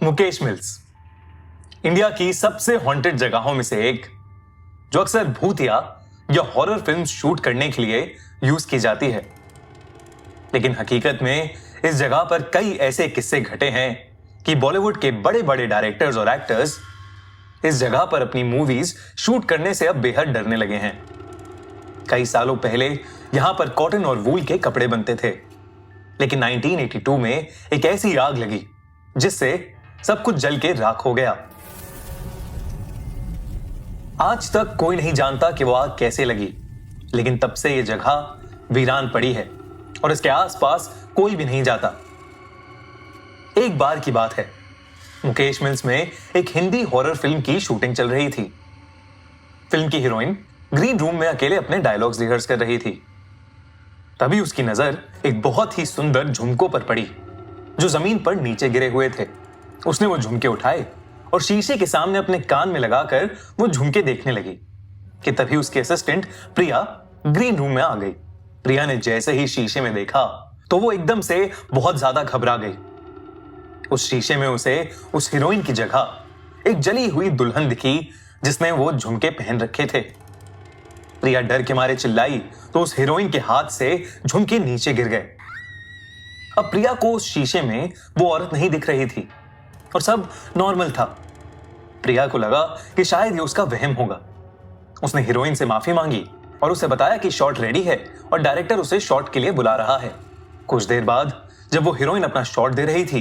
Mukesh mills India की सबसे haunted जगहों में से एक, जो अक्सर भूतिया या हॉरर फिल्म शूट करने के लिए यूज की जाती है। लेकिन हकीकत में इस जगह पर कई ऐसे किस्से घटे हैं कि बॉलीवुड के बड़े बड़े डायरेक्टर्स और एक्टर्स इस जगह पर अपनी मूवीज शूट करने से अब बेहद डरने लगे हैं। कई सालों पहले यहां पर कॉटन और वूल के कपड़े बनते थे, लेकिन 1982 में एक ऐसी आग लगी जिससे सब कुछ जल के राख हो गया। आज तक कोई नहीं जानता कि वो आग कैसे लगी, लेकिन तब से ये जगह वीरान पड़ी है और इसके आसपास कोई भी नहीं जाता। एक बार की बात है, मुकेश मिल्स में एक हिंदी हॉरर फिल्म की शूटिंग चल रही थी। फिल्म की हीरोइन ग्रीन रूम में अकेले अपने डायलॉग्स रिहर्स कर रही थी। तभी उसकी नजर एक बहुत ही सुंदर झुमकों पर पड़ी जो जमीन पर नीचे गिरे हुए थे। उसने वो झुमके उठाए और शीशे के सामने अपने कान में लगाकर वो झुमके देखने लगी कि तभी उसकी असिस्टेंट प्रिया ग्रीन रूम में आ गई। प्रिया ने जैसे ही शीशे में देखा तो वो एकदम से बहुत ज्यादा घबरा गई। उस शीशे में उसे उस हीरोइन की जगह एक जली हुई दुल्हन दिखी जिसने वो झुमके पहन रखे थे। प्रिया डर के मारे चिल्लाई तो उस हीरोइन के हाथ से झुमके नीचे गिर गए। अब प्रिया को उस शीशे में वो औरत नहीं दिख रही थी और सब नॉर्मल था। प्रिया को लगा कि शायद ये उसका वहम होगा। उसने हीरोइन से माफी मांगी और उसे बताया कि शॉट रेडी है और डायरेक्टर उसे शॉट के लिए बुला रहा है। कुछ देर बाद जब वो हीरोइन अपना शॉट दे रही थी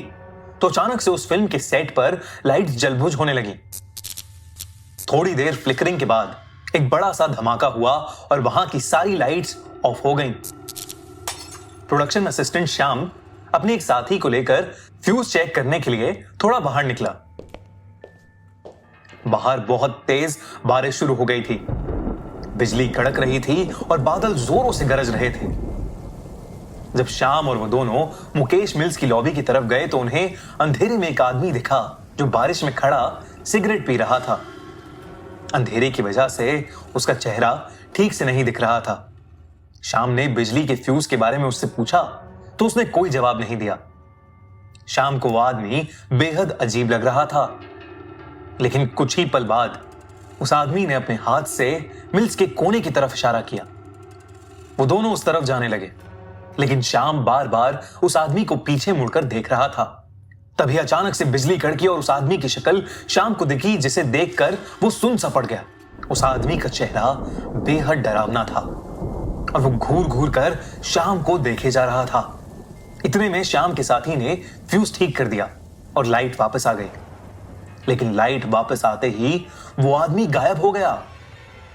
तो अचानक से उस फिल्म के सेट पर लाइट्स जलबुझ होने लगी। थोड़ी देर फ्लिकरिंग के बाद एक बड़ा सा धमाका हुआ और वहां की सारी लाइट्स ऑफ हो गईं। प्रोडक्शन असिस्टेंट श्याम अपने एक साथी को लेकर फ्यूज चेक करने के लिए थोड़ा बाहर निकला। बाहर बहुत तेज बारिश शुरू हो गई थी। बिजली कड़क रही थी और बादल जोरों से गरज रहे थे। जब श्याम और वो दोनों मुकेश मिल्स की लॉबी की तरफ गए तो उन्हें अंधेरे में एक आदमी दिखा जो बारिश में खड़ा सिगरेट पी रहा था। अंधेरे की वजह से उसका चेहरा ठीक से नहीं दिख रहा था। श्याम ने बिजली के फ्यूज के बारे में उससे पूछा तो उसने कोई जवाब नहीं दिया। श्याम को वो आदमी बेहद अजीब लग रहा था, लेकिन कुछ ही पल बाद उस आदमी ने अपने हाथ से मिल्स के कोने की तरफ इशारा किया। वो दोनों उस तरफ जाने लगे, लेकिन श्याम बार बार उस आदमी को पीछे मुड़कर देख रहा था। तभी अचानक से बिजली कड़की और उस आदमी की शक्ल श्याम को दिखी, जिसे देखकर वो सुन सा पड़ गया। उस आदमी का चेहरा बेहद डरावना था और वो घूर घूर कर श्याम को देखे जा रहा था। इतने में श्याम के साथी ने फ्यूज ठीक कर दिया और लाइट वापस आ गई, लेकिन लाइट वापस आते ही वो आदमी गायब हो गया।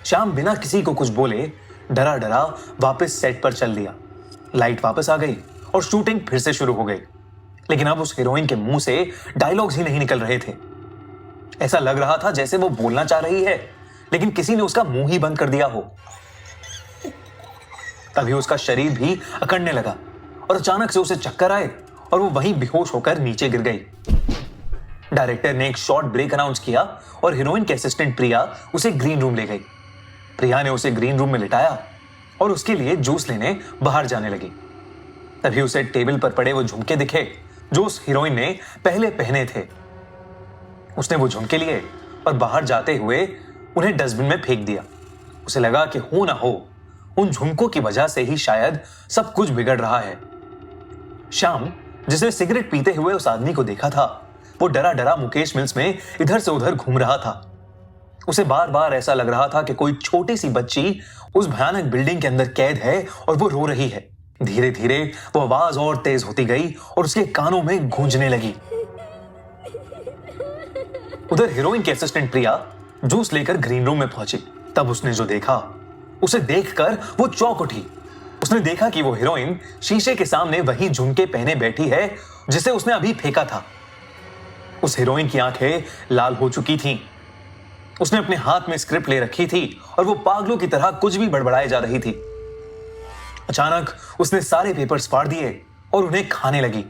श्याम बिना किसी को कुछ बोले डरा डरा वापस सेट पर चल दिया। लाइट वापस आ गई और शूटिंग फिर से शुरू हो गई, लेकिन अब उस हीरोइन के मुंह से डायलॉग्स ही नहीं निकल रहे थे। ऐसा लग रहा था जैसे वो बोलना चाह रही है, लेकिन किसी ने उसका मुंह ही बंद कर दिया हो। तभी उसका शरीर भी अकड़ने लगा और अचानक से उसे चक्कर आए और वो वहीं बेहोश होकर नीचे गिर गई। डायरेक्टर ने एक शॉर्ट ब्रेक अनाउंस किया और हीरोइन के असिस्टेंट प्रिया उसे ग्रीन रूम ले गई। प्रिया ने उसे ग्रीन रूम में लिटाया और उसके लिए जूस लेने बाहर जाने लगी। तभी उसे टेबल पर पड़े वो झुमके दिखे जो उस हीरोइन ने पहले पहने थे। उसने वो झुमके लिए और बाहर जाते हुए उन्हें डस्टबिन में फेंक दिया। उसे लगा कि हो ना हो उन झुमकों की वजह से ही शायद सब कुछ बिगड़ रहा है। श्याम, जिसने सिगरेट पीते हुए उस आदमी को देखा था, वो डरा डरा मुकेश मिल्स में इधर से उधर घूम रहा था। उसे बार बार ऐसा लग रहा था कि कोई छोटी सी बच्ची उस भयानक बिल्डिंग के अंदर कैद है और वो रो रही है। धीरे धीरे वो आवाज और तेज होती गई और उसके कानों में गूंजने लगी। उधर हीरोइन की असिस्टेंट प्रिया जूस लेकर ग्रीन रूम में पहुंची। तब उसने जो देखा उसे देखकर वो चौंक उठी। उसने देखा कि वो हीरोइन शीशे के सामने वही झुमके पहने बैठी है जिसे उसने अभी फेंका था। उस हीरोइन की आंखें लाल हो चुकी थीं। उसने अपने हाथ में स्क्रिप्ट ले रखी थी और वो पागलों की तरह कुछ भी बड़बड़ाए जा रही थी। अचानक उसने सारे पेपर्स फाड़ दिए और उन्हें खाने लगी।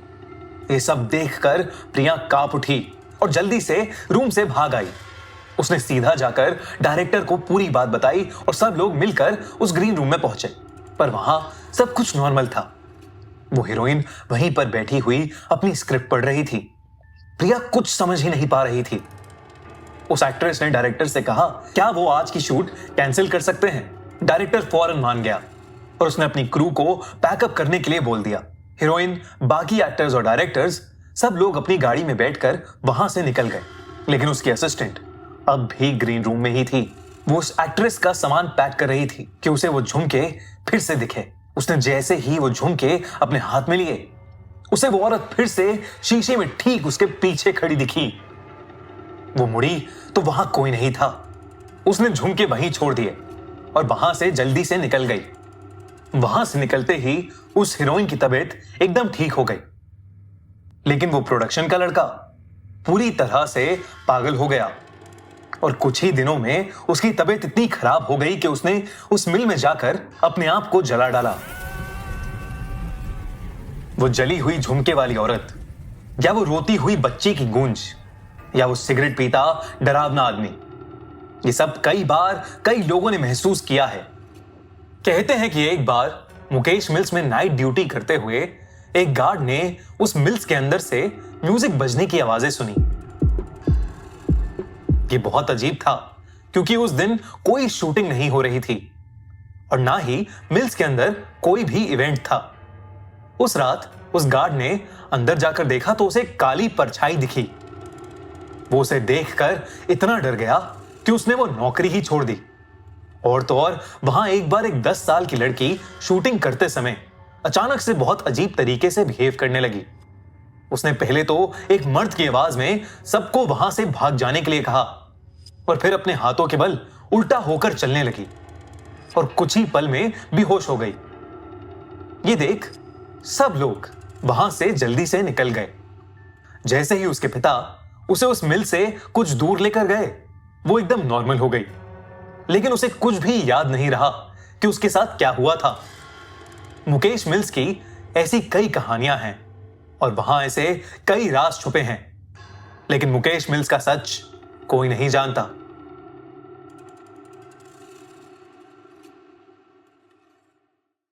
ये सब देखकर प्रिया कांप उठी और जल्दी से रूम से भाग आई। उसने सीधा जाकर डायरेक्टर को पूरी बात बताई और सब लोग मिलकर उस ग्रीन रूम में पहुंचे, पर वहां सब कुछ नॉर्मल था। वो हीरोइन वहीं पर बैठी हुई अपनी स्क्रिप्ट पढ़ रही थी। प्रिया कुछ समझ ही नहीं पा रही थी। उस एक्ट्रेस ने डायरेक्टर से कहा, क्या वो आज की शूट कैंसिल कर सकते हैं? डायरेक्टर फौरन मान गया और उसने अपनी क्रू को पैकअप करने के लिए बोल दिया। हीरोइन, बाकी एक्टर्स और डायरेक्टर्स सब लोग अपनी गाड़ी में बैठकर वहां से निकल गए, लेकिन उसकी असिस्टेंट अब भी ग्रीन रूम में ही थी। वो उस एक्ट्रेस का सामान पैक कर रही थी कि उसे वो झुमके फिर से दिखे। उसने जैसे ही वो झुमके अपने हाथ में लिए, उसे वो औरत फिर से शीशे में ठीक उसके पीछे खड़ी दिखी। वो मुड़ी तो वहां कोई नहीं था। उसने झुमके वहीं छोड़ दिए और वहां से जल्दी से निकल गई। वहां से निकलते ही उस हीरोइन की तबीयत एकदम ठीक हो गई, लेकिन वो प्रोडक्शन का लड़का पूरी तरह से पागल हो गया और कुछ ही दिनों में उसकी तबीयत इतनी खराब हो गई कि उसने उस मिल में जाकर अपने आप को जला डाला। वो जली हुई झुमके वाली औरत, या वो रोती हुई बच्ची की गूंज, या वो सिगरेट पीता डरावना आदमी, ये सब कई बार कई लोगों ने महसूस किया है। कहते हैं कि एक बार मुकेश मिल्स में नाइट ड्यूटी करते हुए एक गार्ड ने उस मिल्स के अंदर से म्यूजिक बजने की आवाजें सुनी। ये बहुत अजीब था क्योंकि उस दिन कोई शूटिंग नहीं हो रही थी और ना ही मिल्स के अंदर कोई भी इवेंट था। उस रात उस गार्ड ने अंदर जाकर देखा तो उसे काली परछाई दिखी। वो उसे देखकर इतना डर गया कि उसने वो नौकरी ही छोड़ दी। और तो और वहां एक बार एक 10 साल की लड़की शूटिंग करते समय अचानक से बहुत अजीब तरीके से बिहेव करने लगी। उसने पहले तो एक मर्द की आवाज में सबको वहां से भाग जाने के लिए कहा और फिर अपने हाथों के बल उल्टा होकर चलने लगी और कुछ ही पल में बेहोश हो गई। ये देख सब लोग वहां से जल्दी से निकल गए। जैसे ही उसके पिता उसे उस मिल से कुछ दूर लेकर गए, वो एकदम नॉर्मल हो गई, लेकिन उसे कुछ भी याद नहीं रहा कि उसके साथ क्या हुआ था। मुकेश मिल्स की ऐसी कई कहानियां हैं और वहां ऐसे कई राज छुपे हैं, लेकिन मुकेश मिल्स का सच कोई नहीं जानता।